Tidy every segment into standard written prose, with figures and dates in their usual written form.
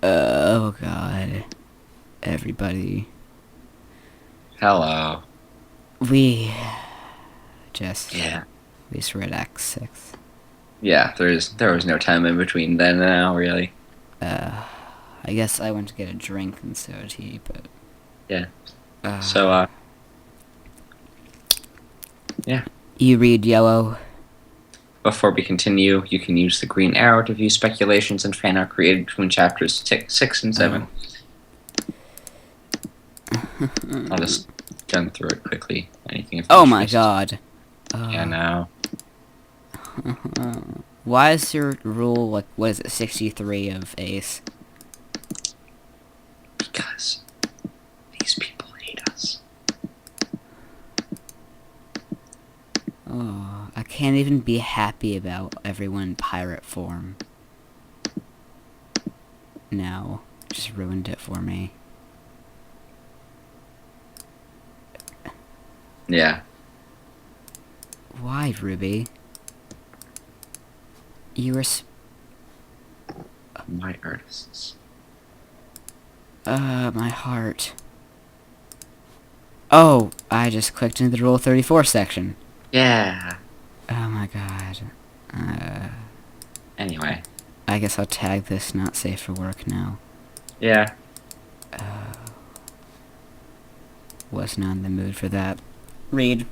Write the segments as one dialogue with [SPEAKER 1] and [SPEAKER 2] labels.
[SPEAKER 1] Oh god. Everybody.
[SPEAKER 2] Hello.
[SPEAKER 1] We just
[SPEAKER 2] Yeah.
[SPEAKER 1] read Act 6.
[SPEAKER 2] Yeah, there was no time in between then and now, really.
[SPEAKER 1] I guess I went to get a drink and so did he, but
[SPEAKER 2] Yeah.
[SPEAKER 1] uh
[SPEAKER 2] So, yeah.
[SPEAKER 1] you read yellow.
[SPEAKER 2] Before we continue, you can use the green arrow to view speculations and fan art created between chapters 6 and 7. I'll just gun through it quickly. Anything of
[SPEAKER 1] Oh my
[SPEAKER 2] interest?
[SPEAKER 1] god.
[SPEAKER 2] Yeah, no.
[SPEAKER 1] Why is your rule like what is it, 63 of Ace?
[SPEAKER 2] Because these people hate us.
[SPEAKER 1] Oh, I can't even be happy about everyone in pirate form. No, just ruined it for me.
[SPEAKER 2] Yeah.
[SPEAKER 1] Why, Ruby? You were
[SPEAKER 2] My artists.
[SPEAKER 1] my heart. Oh, I just clicked into the Rule 34 section.
[SPEAKER 2] Yeah.
[SPEAKER 1] Oh my god.
[SPEAKER 2] Anyway.
[SPEAKER 1] I guess I'll tag this not safe for work now.
[SPEAKER 2] Yeah.
[SPEAKER 1] Was not in the mood for that. Read.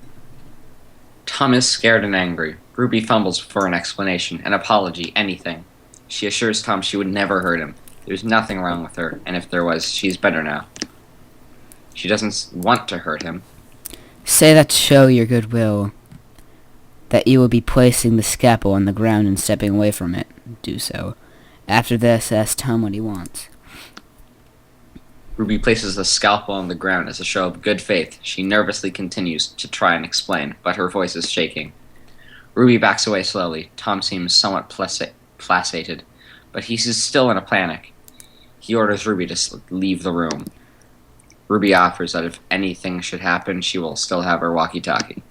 [SPEAKER 2] Tom is scared and angry. Ruby fumbles for an explanation, an apology, anything. She assures Tom she would never hurt him. There's nothing wrong with her, and if there was, she's better now. She doesn't want to hurt him.
[SPEAKER 1] Say that to show your goodwill. That you will be placing the scalpel on the ground and stepping away from it. Do so. After this, ask Tom what he wants.
[SPEAKER 2] Ruby places the scalpel on the ground as a show of good faith. She nervously continues to try and explain, but her voice is shaking. Ruby backs away slowly. Tom seems somewhat placated, but he's still in a panic. He orders Ruby to leave the room. Ruby offers that if anything should happen, she will still have her walkie-talkie.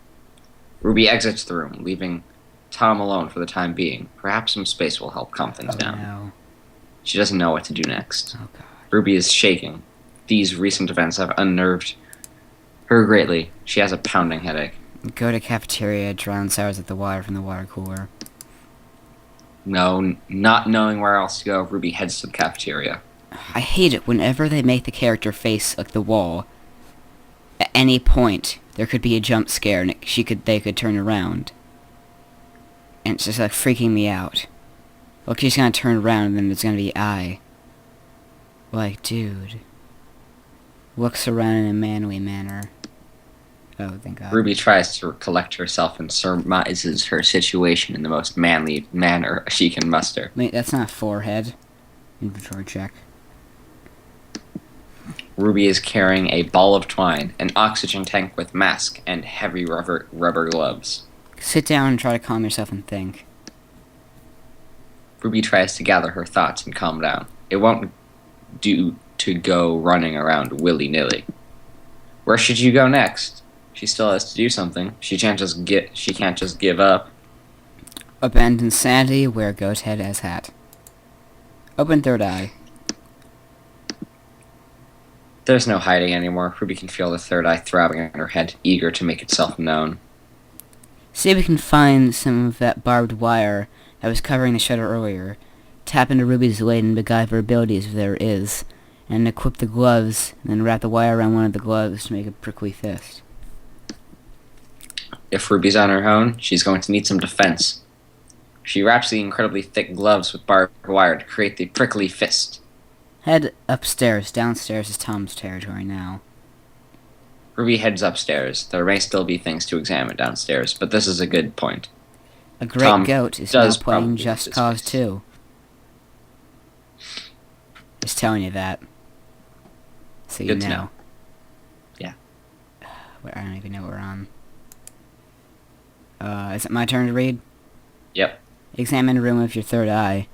[SPEAKER 2] Ruby exits the room, leaving Tom alone for the time being. Perhaps some space will help calm things down.
[SPEAKER 1] No.
[SPEAKER 2] She doesn't know what to do next.
[SPEAKER 1] Oh god.
[SPEAKER 2] Ruby is shaking. These recent events have unnerved her greatly. She has a pounding headache.
[SPEAKER 1] Go to cafeteria, drown sours at the water from the water cooler.
[SPEAKER 2] No, not knowing where else to go, Ruby heads to the cafeteria.
[SPEAKER 1] I hate it whenever they make the character face like the wall. At any point, there could be a jump scare and they could turn around. And it's just like freaking me out. Look, she's gonna turn around and then it's gonna be I. Like, dude. Looks around in a manly manner. Oh, thank God.
[SPEAKER 2] Ruby tries to collect herself and surmises her situation in the most manly manner she can muster.
[SPEAKER 1] Wait, that's not a forehead. Inventory check.
[SPEAKER 2] Ruby is carrying a ball of twine, an oxygen tank with mask, and heavy rubber gloves.
[SPEAKER 1] Sit down and try to calm yourself and think.
[SPEAKER 2] Ruby tries to gather her thoughts and calm down. It won't do to go running around willy-nilly. Where should you go next? She still has to do something. She can't just give up.
[SPEAKER 1] Abandon sanity, wear goat head as hat. Open third eye.
[SPEAKER 2] There's no hiding anymore. Ruby can feel the third eye throbbing in her head, eager to make itself known.
[SPEAKER 1] See if we can find some of that barbed wire that was covering the shutter earlier. Tap into Ruby's latent MacGyver abilities if there is, and equip the gloves, and then wrap the wire around one of the gloves to make a prickly fist.
[SPEAKER 2] If Ruby's on her own, she's going to need some defense. She wraps the incredibly thick gloves with barbed wire to create the prickly fist.
[SPEAKER 1] Head upstairs. Downstairs is Tom's territory now.
[SPEAKER 2] Ruby heads upstairs. There may still be things to examine downstairs, but this is a good point.
[SPEAKER 1] A great
[SPEAKER 2] Tom
[SPEAKER 1] goat is now
[SPEAKER 2] does
[SPEAKER 1] playing
[SPEAKER 2] probably
[SPEAKER 1] Just
[SPEAKER 2] this
[SPEAKER 1] Cause
[SPEAKER 2] place.
[SPEAKER 1] 2. Just telling you that. So you
[SPEAKER 2] Good to
[SPEAKER 1] know.
[SPEAKER 2] know. Yeah.
[SPEAKER 1] I don't even know what we're on. Is it my turn to read?
[SPEAKER 2] Yep.
[SPEAKER 1] Examine the room with your third eye,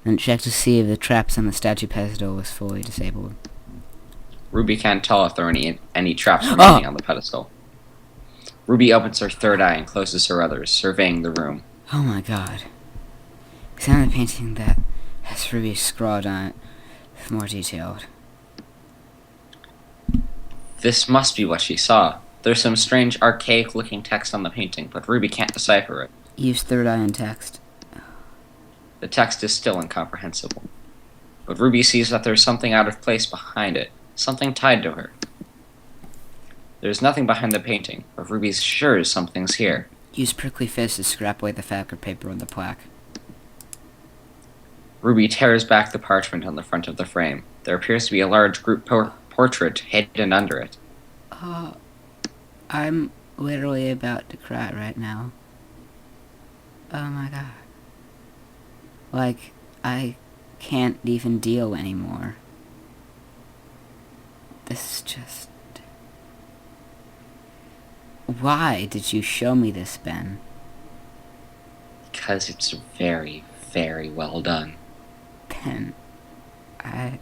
[SPEAKER 1] then check to see if the traps on the statue pedestal is fully disabled.
[SPEAKER 2] Ruby can't tell if there are any traps remaining on the pedestal. Ruby opens her third eye and closes her others, surveying the room.
[SPEAKER 1] Oh my god. Examine the painting that has Ruby scrawled on it. More detailed.
[SPEAKER 2] This must be what she saw. There's some strange archaic-looking text on the painting, but Ruby can't decipher it.
[SPEAKER 1] Use third eye in text.
[SPEAKER 2] The text is still incomprehensible. But Ruby sees that there's something out of place behind it, something tied to her. There's nothing behind the painting, but Ruby's sure something's here.
[SPEAKER 1] Use prickly fist to scrap away the fabric paper on the plaque.
[SPEAKER 2] Ruby tears back the parchment on the front of the frame. There appears to be a large group portrait hidden under it.
[SPEAKER 1] I'm literally about to cry right now. Oh my god. Like, I can't even deal anymore. This is just... Why did you show me this, Ben?
[SPEAKER 2] Because it's very, very well done.
[SPEAKER 1] Ben, I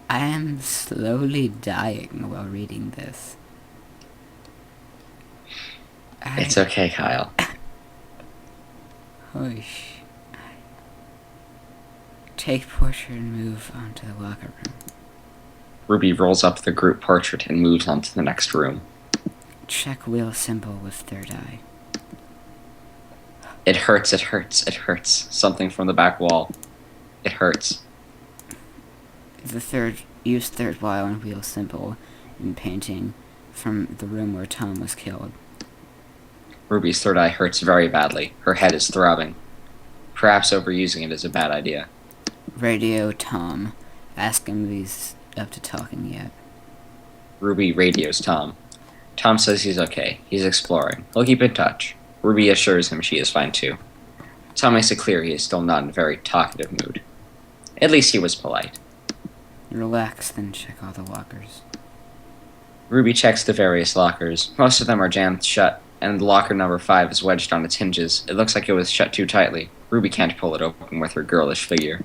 [SPEAKER 1] am slowly dying while reading this.
[SPEAKER 2] It's okay, Kyle.
[SPEAKER 1] Whoosh. Take portrait and move on to the locker room.
[SPEAKER 2] Ruby rolls up the group portrait and moves on to the next room.
[SPEAKER 1] Check wheel symbol with third eye.
[SPEAKER 2] It hurts, it hurts, it hurts. Something from the back wall. It hurts.
[SPEAKER 1] Use third eye on wheel symbol in painting from the room where Tom was killed.
[SPEAKER 2] Ruby's third eye hurts very badly. Her head is throbbing. Perhaps overusing it is a bad idea.
[SPEAKER 1] Radio Tom. Ask him if he's up to talking yet.
[SPEAKER 2] Ruby radios Tom. Tom says he's okay. He's exploring. He'll keep in touch. Ruby assures him she is fine too. Tom makes it clear he is still not in a very talkative mood. At least he was polite.
[SPEAKER 1] Relax, then check all the lockers.
[SPEAKER 2] Ruby checks the various lockers. Most of them are jammed shut, and locker number 5 is wedged on its hinges. It looks like it was shut too tightly. Ruby can't pull it open with her girlish figure.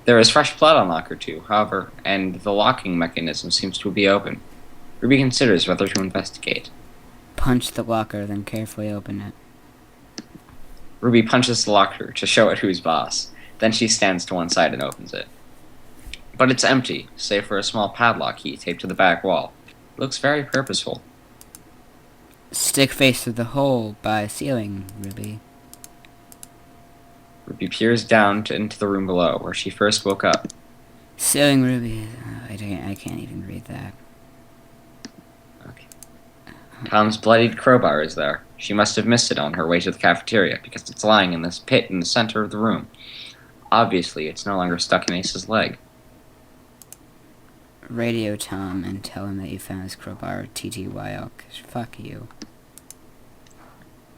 [SPEAKER 2] There is fresh blood on locker 2, however, and the locking mechanism seems to be open. Ruby considers whether to investigate.
[SPEAKER 1] Punch the locker, then carefully open it.
[SPEAKER 2] Ruby punches the locker to show it who's boss. Then she stands to one side and opens it. But it's empty, save for a small padlock key taped to the back wall. It looks very purposeful.
[SPEAKER 1] Stick face through the hole by ceiling, Ruby.
[SPEAKER 2] Ruby peers down into the room below, where she first woke up.
[SPEAKER 1] Ceiling, Ruby. I can't even read that.
[SPEAKER 2] Okay. Tom's bloodied crowbar is there. She must have missed it on her way to the cafeteria, because it's lying in this pit in the center of the room. Obviously, it's no longer stuck in Ace's leg.
[SPEAKER 1] Radio Tom and tell him that you found his crowbar TTYL, 'cause fuck you.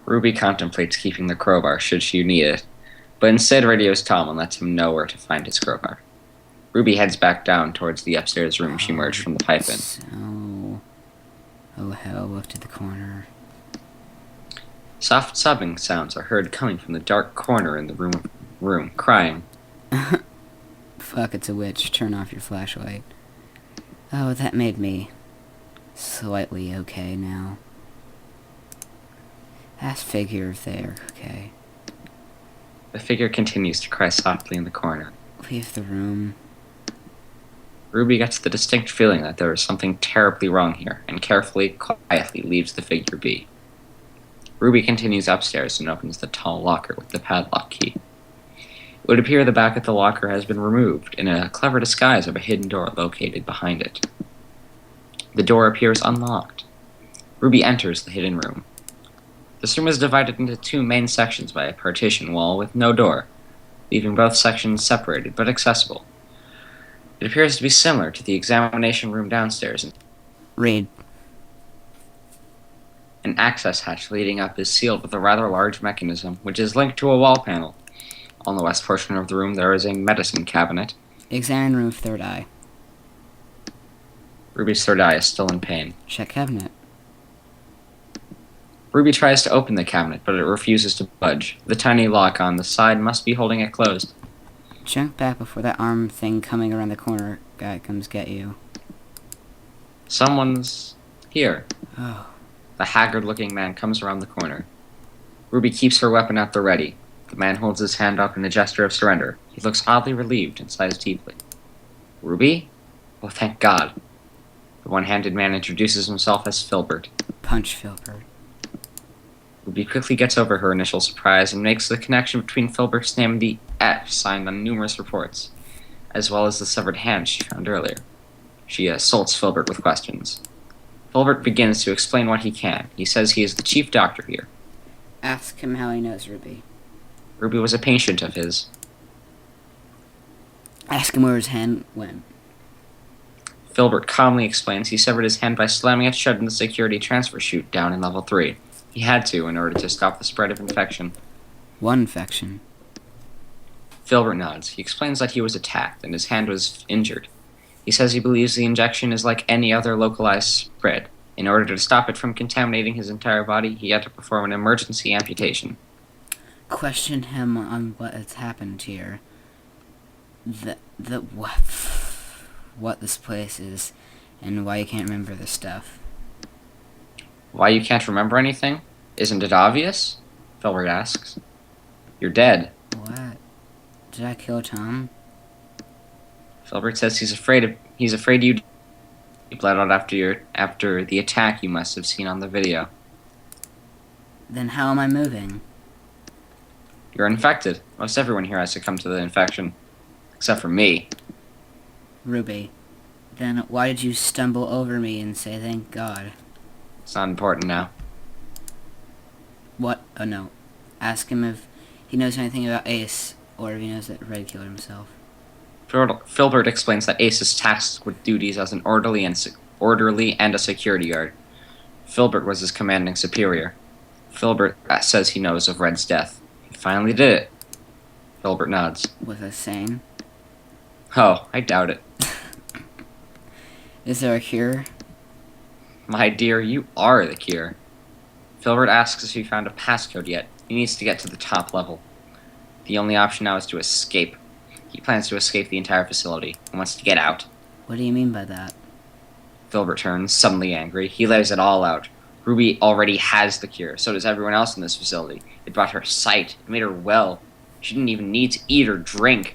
[SPEAKER 2] Ruby contemplates keeping the crowbar should she need it, but instead radios Tom and lets him know where to find his crowbar. Ruby heads back down towards the upstairs room she emerged from the pipe in.
[SPEAKER 1] So... Oh hell, look to the corner.
[SPEAKER 2] Soft sobbing sounds are heard coming from the dark corner in the room, crying.
[SPEAKER 1] Fuck, it's a witch. Turn off your flashlight. Oh, that made me slightly okay now. That figure there, okay.
[SPEAKER 2] The figure continues to cry softly in the corner.
[SPEAKER 1] Leave the room.
[SPEAKER 2] Ruby gets the distinct feeling that there is something terribly wrong here, and carefully, quietly leaves the figure be. Ruby continues upstairs and opens the tall locker with the padlock key. It would appear the back of the locker has been removed in a clever disguise of a hidden door located behind it. The door appears unlocked. Ruby enters the hidden room. This room is divided into 2 main sections by a partition wall with no door, leaving both sections separated but accessible. It appears to be similar to the examination room downstairs.
[SPEAKER 1] Read.
[SPEAKER 2] An access hatch leading up is sealed with a rather large mechanism, which is linked to a wall panel. On the west portion of the room there is a medicine cabinet.
[SPEAKER 1] Examine room of third eye.
[SPEAKER 2] Ruby's third eye is still in pain.
[SPEAKER 1] Check cabinet.
[SPEAKER 2] Ruby tries to open the cabinet, but it refuses to budge. The tiny lock on the side must be holding it closed.
[SPEAKER 1] Jump back before that arm thing coming around the corner guy comes get you.
[SPEAKER 2] Someone's here.
[SPEAKER 1] Oh.
[SPEAKER 2] The haggard-looking man comes around the corner. Ruby keeps her weapon at the ready. The man holds his hand up in a gesture of surrender. He looks oddly relieved and sighs deeply. Ruby? Oh, thank God. The one-handed man introduces himself as Filbert.
[SPEAKER 1] Punch Filbert.
[SPEAKER 2] Ruby quickly gets over her initial surprise and makes the connection between Filbert's name and the F signed on numerous reports, as well as the severed hand she found earlier. She assaults Filbert with questions. Filbert begins to explain what he can. He says he is the chief doctor here.
[SPEAKER 1] Ask him how he knows Ruby.
[SPEAKER 2] Ruby was a patient of his.
[SPEAKER 1] Ask him where his hand went.
[SPEAKER 2] Filbert calmly explains he severed his hand by slamming it shut in the security transfer chute down in level 3. He had to in order to stop the spread of infection.
[SPEAKER 1] One infection.
[SPEAKER 2] Filbert nods. He explains that he was attacked and his hand was injured. He says he believes the injection is like any other localized spread. In order to stop it from contaminating his entire body, he had to perform an emergency amputation.
[SPEAKER 1] Question him on what has happened here. What this place is, and why you can't remember the stuff.
[SPEAKER 2] Why you can't remember anything? Isn't it obvious? Filbert asks. You're dead.
[SPEAKER 1] What? Did I kill Tom?
[SPEAKER 2] Filbert says he's afraid you bled out after the attack you must have seen on the video.
[SPEAKER 1] Then how am I moving?
[SPEAKER 2] You're infected. Most everyone here has succumbed to the infection. Except for me.
[SPEAKER 1] Ruby, then why did you stumble over me and say thank God?
[SPEAKER 2] It's not important now.
[SPEAKER 1] What? Oh no. Ask him if he knows anything about Ace, or if he knows that Red killed himself.
[SPEAKER 2] Filbert explains that Ace is tasked with duties as an orderly and a security guard. Filbert was his commanding superior. Filbert says he knows of Red's death. He finally did it. Filbert nods.
[SPEAKER 1] Was I sane?
[SPEAKER 2] Oh, I doubt it.
[SPEAKER 1] Is there a cure?
[SPEAKER 2] My dear, you are the cure. Filbert asks if he found a passcode yet. He needs to get to the top level. The only option now is to escape. He plans to escape the entire facility and wants to get out.
[SPEAKER 1] What do you mean by that?
[SPEAKER 2] Filbert turns, suddenly angry. He lays it all out. Ruby already has the cure. So does everyone else in this facility. It brought her sight. It made her well. She didn't even need to eat or drink.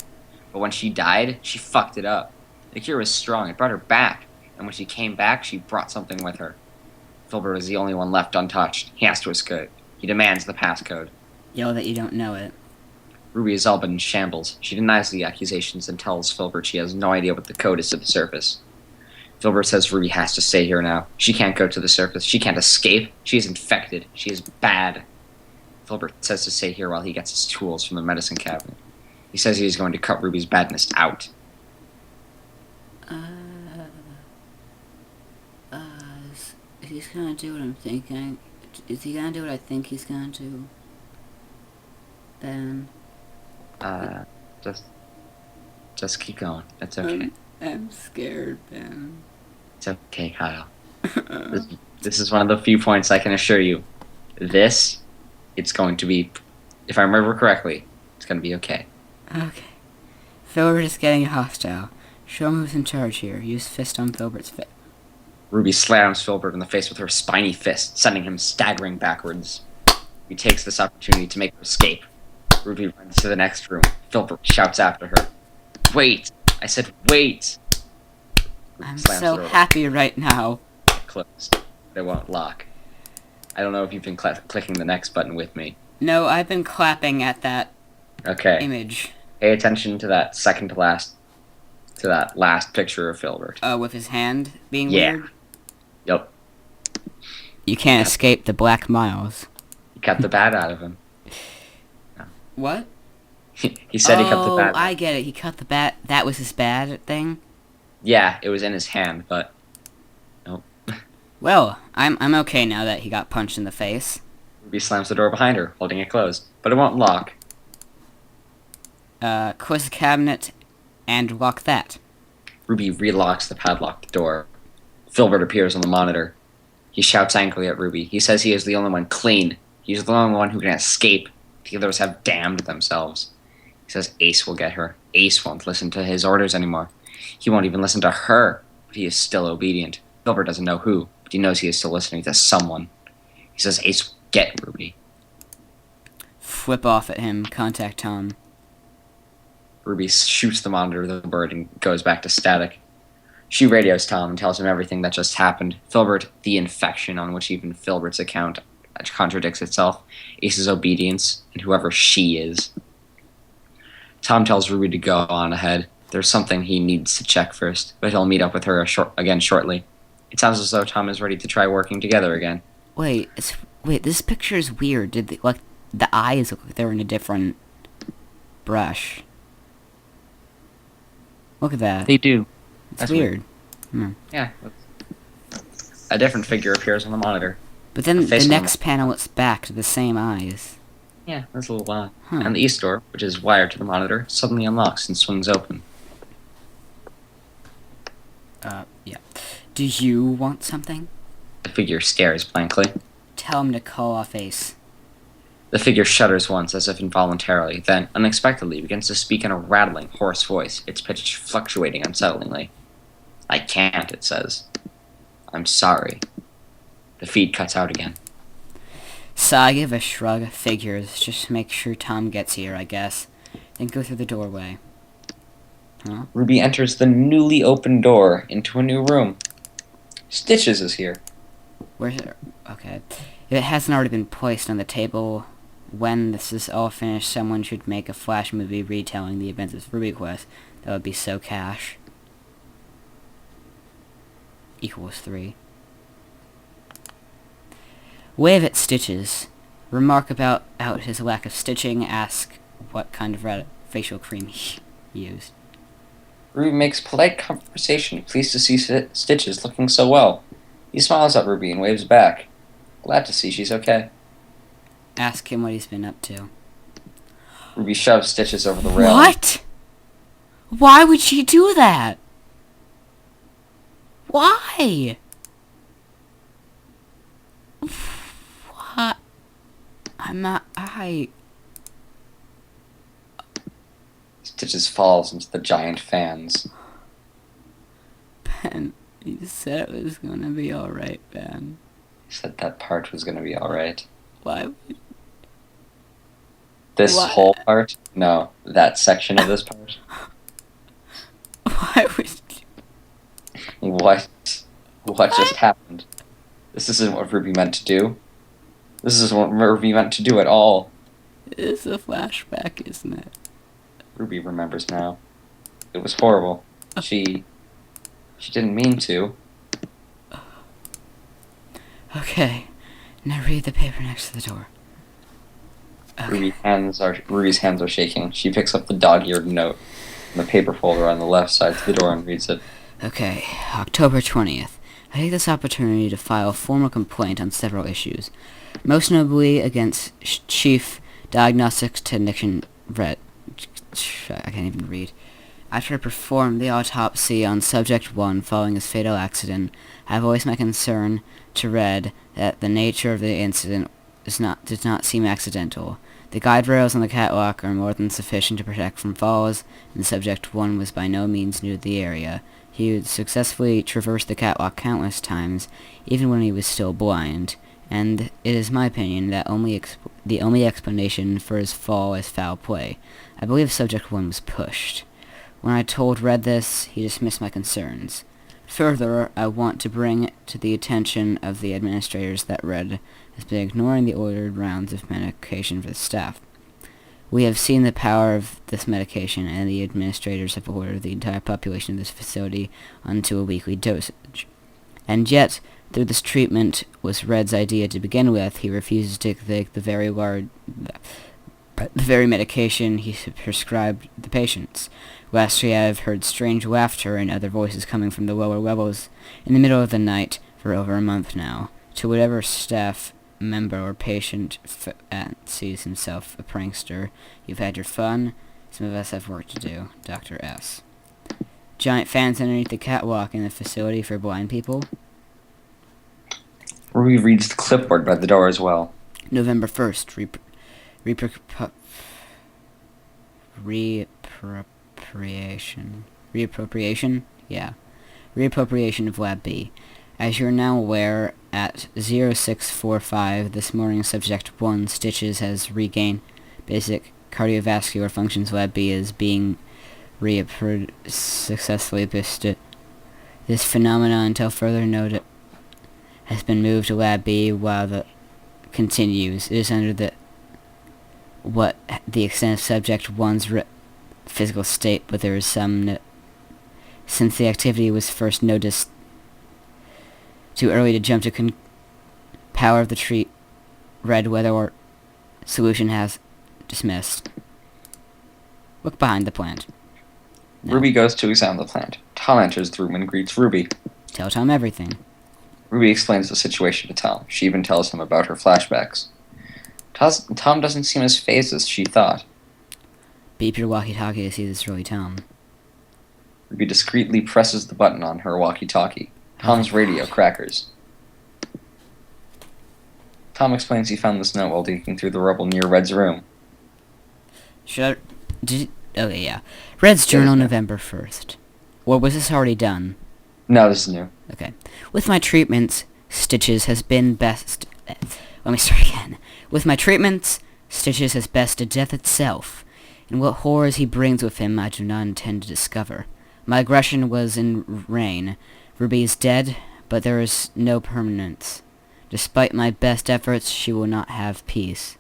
[SPEAKER 2] But when she died, she fucked it up. The cure was strong. It brought her back. And when she came back, she brought something with her. Filbert was the only one left untouched. He has to escape. He demands the passcode.
[SPEAKER 1] Yell that you don't know it.
[SPEAKER 2] Ruby is all but in shambles. She denies the accusations and tells Filbert she has no idea what the code is to the surface. Filbert says Ruby has to stay here now. She can't go to the surface. She can't escape. She is infected. She is bad. Filbert says to stay here while he gets his tools from the medicine cabinet. He says he is going to cut Ruby's badness out.
[SPEAKER 1] He's gonna do what I'm thinking. Is he gonna do what I think he's gonna do? Ben?
[SPEAKER 2] Just keep going. It's okay.
[SPEAKER 1] I'm scared, Ben.
[SPEAKER 2] It's okay, Kyle. This is one of the few points I can assure you. It's going to be, if I remember correctly, it's going to be okay.
[SPEAKER 1] Okay. Filbert is getting hostile. Show him who's in charge here. Use fist on Filbert's face.
[SPEAKER 2] Ruby slams Filbert in the face with her spiny fist, sending him staggering backwards. He takes this opportunity to make her escape. Ruby runs to the next room. Filbert shouts after her. Wait! I said wait! Ruby
[SPEAKER 1] I'm
[SPEAKER 2] slams
[SPEAKER 1] so
[SPEAKER 2] the door
[SPEAKER 1] happy right now.
[SPEAKER 2] closed. They won't lock. I don't know if you've been clicking the next button with me.
[SPEAKER 1] No, I've been clapping at that
[SPEAKER 2] Okay.
[SPEAKER 1] image.
[SPEAKER 2] Pay attention to that last picture of Filbert.
[SPEAKER 1] With his hand being
[SPEAKER 2] Yeah.
[SPEAKER 1] weird.
[SPEAKER 2] Yep.
[SPEAKER 1] You can't escape the Black Miles.
[SPEAKER 2] He cut the bat out of him.
[SPEAKER 1] What?
[SPEAKER 2] He said he cut the bat.
[SPEAKER 1] I get it. He cut the bat. That was his bad thing?
[SPEAKER 2] Yeah, it was in his hand, but nope.
[SPEAKER 1] Well, I'm okay now that he got punched in the face.
[SPEAKER 2] Ruby slams the door behind her, holding it closed, but it won't lock.
[SPEAKER 1] Close the cabinet and lock that.
[SPEAKER 2] Ruby relocks the padlocked door. Filbert appears on the monitor. He shouts angrily at Ruby. He says he is the only one clean. He's the only one who can escape. The others have damned themselves. He says Ace will get her. Ace won't listen to his orders anymore. He won't even listen to her, but he is still obedient. Filbert doesn't know who, but he knows he is still listening to someone. He says Ace will get Ruby.
[SPEAKER 1] flip off at him. Contact Tom.
[SPEAKER 2] Ruby shoots the monitor of the bird and goes back to static. She radios Tom and tells him everything that just happened. Filbert, the infection on which even Filbert's account contradicts itself, Ace's obedience, and whoever she is. Tom tells Ruby to go on ahead. There's something he needs to check first, but he'll meet up with her again shortly. It sounds as though Tom is ready to try working together again.
[SPEAKER 1] Wait, this picture is weird. The eyes look like they're in a different brush. Look at that.
[SPEAKER 3] They do.
[SPEAKER 1] It's
[SPEAKER 2] That's
[SPEAKER 1] weird.
[SPEAKER 2] Yeah. A different figure appears on the monitor.
[SPEAKER 1] But then
[SPEAKER 2] A face
[SPEAKER 1] the
[SPEAKER 2] on
[SPEAKER 1] next panel, it's back to the same eyes.
[SPEAKER 2] Yeah, that's a little odd.
[SPEAKER 1] Huh.
[SPEAKER 2] And the east door, which is wired to the monitor, suddenly unlocks and swings open.
[SPEAKER 1] Yeah. Do you want something?
[SPEAKER 2] The figure stares blankly.
[SPEAKER 1] Tell him to call off Ace.
[SPEAKER 2] The figure shudders once, as if involuntarily, then, unexpectedly, begins to speak in a rattling, hoarse voice, its pitch fluctuating unsettlingly. I can't, it says. I'm sorry. The feed cuts out again.
[SPEAKER 1] So I give a shrug. Figures. Just make sure Tom gets here, I guess. Then go through the doorway. Huh?
[SPEAKER 2] Ruby enters the newly opened door into a new room. Stitches is here.
[SPEAKER 1] Where's it? Okay. If it hasn't already been placed on the table, when this is all finished, someone should make a Flash movie retelling the events of Ruby Quest. That would be so cash. Equals 3. Wave at Stitches. Remark about his lack of stitching. Ask what kind of facial cream he used.
[SPEAKER 2] Ruby makes polite conversation, pleased to see Stitches looking so well. He smiles at Ruby and waves back. Glad to see she's okay.
[SPEAKER 1] Ask him what he's been up to.
[SPEAKER 2] Ruby shoves Stitches over the railing.
[SPEAKER 1] What? Why would she do that? Why? What?
[SPEAKER 2] Stitches falls into the giant fans.
[SPEAKER 1] Ben, you said it was gonna be alright, Ben.
[SPEAKER 2] He said that part was gonna be alright.
[SPEAKER 1] Why would...
[SPEAKER 2] This
[SPEAKER 1] What?
[SPEAKER 2] whole part? No, that section of this part.
[SPEAKER 1] Why would...
[SPEAKER 2] What? What just happened? This isn't what Ruby meant to do. This isn't what Ruby meant to do at all.
[SPEAKER 1] It's a flashback, isn't it?
[SPEAKER 2] Ruby remembers now. It was horrible. She didn't mean to.
[SPEAKER 1] Okay. Now read the paper next to the door. Okay.
[SPEAKER 2] Ruby's hands are shaking. She picks up the dog-eared note from the paper folder on the left side of the door and reads it.
[SPEAKER 1] Okay, October 20th. I take this opportunity to file a formal complaint on several issues, most notably against Chief Diagnostics Technician Brett. I can't even read. After I performed the autopsy on Subject 1 following his fatal accident, I voiced my concern to Red that the nature of the incident did not seem accidental. The guide rails on the catwalk are more than sufficient to protect from falls, and Subject 1 was by no means new to the area. He had successfully traversed the catwalk countless times, even when he was still blind, and it is my opinion that the only explanation for his fall is foul play. I believe Subject 1 was pushed. When I told Red this, he dismissed my concerns. Further, I want to bring to the attention of the administrators that Red has been ignoring the ordered rounds of medication for the staff. We have seen the power of this medication, and the administrators have ordered the entire population of this facility onto a weekly dosage. And yet, though this treatment was Red's idea to begin with, he refuses to take the very medication he prescribed the patients. Lastly, I have heard strange laughter and other voices coming from the lower levels in the middle of the night for over a month now. To whatever staff member or patient sees himself a prankster, you've had your fun. Some of us have work to do. Dr. S. Giant fans underneath the catwalk in the facility for blind people.
[SPEAKER 2] Ruby reads the clipboard by the door as well.
[SPEAKER 1] November 1st. Reappropriation? Yeah. Reappropriation of Lab B. As you're now aware, at 0645 this morning, Subject 1, Stitches, has regained basic cardiovascular functions. Lab B is being reappeared successfully boosted. This phenomenon, until further noted, has been moved to Lab B while the continues. It is under the extent of subject 1's physical state, but there is some since the activity was first noticed too early to jump to power of the treat red weather or solution has dismissed. Look behind the plant. No.
[SPEAKER 2] Ruby goes to examine the plant. Tom enters the room and greets Ruby.
[SPEAKER 1] Tell Tom everything.
[SPEAKER 2] Ruby explains the situation to Tom. She even tells him about her flashbacks. Tom doesn't seem as phased as she thought.
[SPEAKER 1] Beep your walkie-talkie to see this is really Tom.
[SPEAKER 2] Ruby discreetly presses the button on her walkie-talkie. Tom's radio crackers. Tom explains he found this note while digging through the rubble near Red's room.
[SPEAKER 1] Okay, yeah. Red's journal, November 1st. Or was this already done?
[SPEAKER 2] No, this is new.
[SPEAKER 1] Okay. With my treatments, Stitches has been best... Let me start again. With my treatments, Stitches has bested death itself. And what horrors he brings with him I do not intend to discover. My aggression was in vain. Ruby is dead, but there is no permanence. Despite my best efforts, she will not have peace.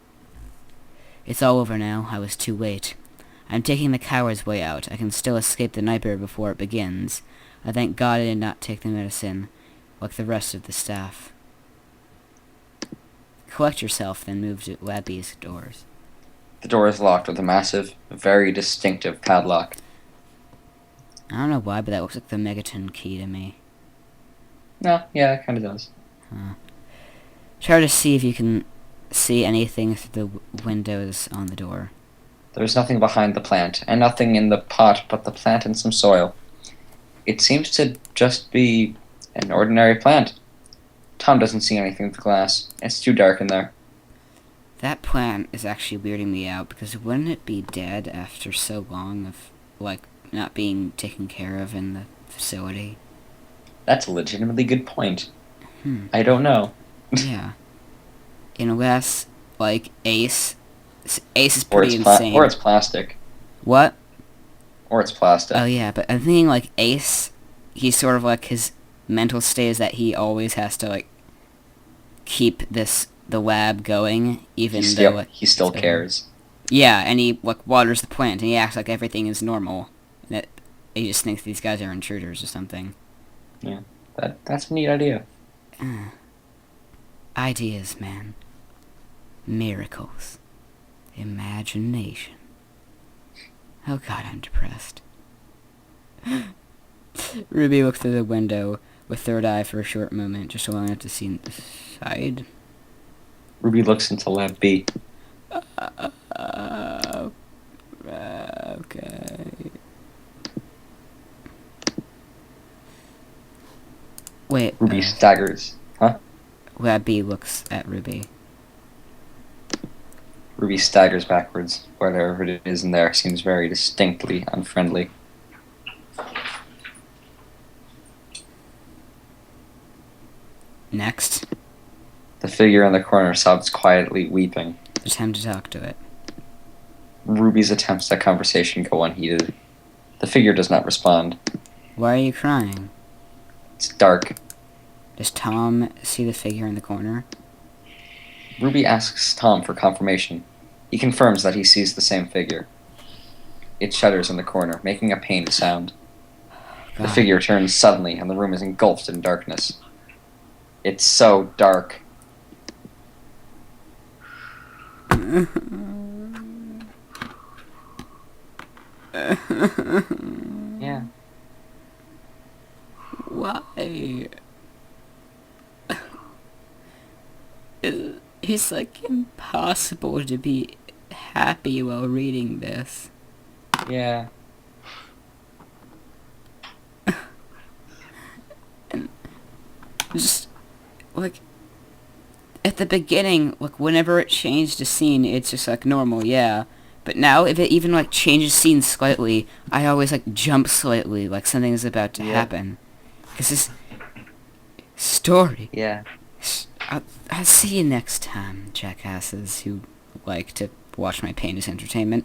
[SPEAKER 1] It's all over now. I was too late. I'm taking the coward's way out. I can still escape the nightmare before it begins. I thank God I did not take the medicine, like the rest of the staff. Collect yourself, then move to Lab B's doors.
[SPEAKER 2] The door is locked with a massive, very distinctive padlock.
[SPEAKER 1] I don't know why, but that looks like the Megaton key to me.
[SPEAKER 2] No, yeah, it kind of does.
[SPEAKER 1] Try to see if you can see anything through the windows on the door.
[SPEAKER 2] There's nothing behind the plant, and nothing in the pot but the plant and some soil. It seems to just be an ordinary plant. Tom doesn't see anything with the glass. It's too dark in there.
[SPEAKER 1] That plant is actually weirding me out, because wouldn't it be dead after so long of, like, not being taken care of in the facility?
[SPEAKER 2] That's a legitimately good point. I don't know.
[SPEAKER 1] Yeah. Unless, like, Ace is pretty insane.
[SPEAKER 2] Or it's plastic.
[SPEAKER 1] What?
[SPEAKER 2] Or it's plastic.
[SPEAKER 1] Oh, yeah, but I'm thinking, like, Ace, he's sort of, like, his mental state is that he always has to, like, keep the lab going, even though...
[SPEAKER 2] He still cares.
[SPEAKER 1] Yeah, and he, like, waters the plant, and he acts like everything is normal. That he just thinks these guys are intruders or something.
[SPEAKER 2] Yeah, that's a neat idea.
[SPEAKER 1] Ideas, man. Miracles. Imagination. Oh god, I'm depressed. Ruby looked through the window with third eye for a short moment, just long enough to see inside.
[SPEAKER 2] Ruby looks into Lab B.
[SPEAKER 1] Okay. Wait.
[SPEAKER 2] Ruby staggers. Huh?
[SPEAKER 1] Lab B looks at Ruby.
[SPEAKER 2] Ruby staggers backwards. Whatever it is in there seems very distinctly unfriendly.
[SPEAKER 1] Next.
[SPEAKER 2] The figure in the corner sobs quietly, weeping.
[SPEAKER 1] Attempt to talk to it.
[SPEAKER 2] Ruby's attempts at conversation go unheeded. The figure does not respond.
[SPEAKER 1] Why are you crying?
[SPEAKER 2] It's dark.
[SPEAKER 1] Does Tom see the figure in the corner?
[SPEAKER 2] Ruby asks Tom for confirmation. He confirms that he sees the same figure. It shudders in the corner, making a pained sound. The figure turns suddenly, and the room is engulfed in darkness. It's so dark. Yeah.
[SPEAKER 1] Why? It's like impossible to be happy while reading this.
[SPEAKER 2] Yeah.
[SPEAKER 1] And just like at the beginning, like whenever it changed a scene, it's just like normal, yeah. But now, if it even like changes scene slightly, I always like jump slightly, like something is about to happen. Cause this story.
[SPEAKER 2] Yeah.
[SPEAKER 1] I'll see you next time, jackasses who like to watch my pain as entertainment.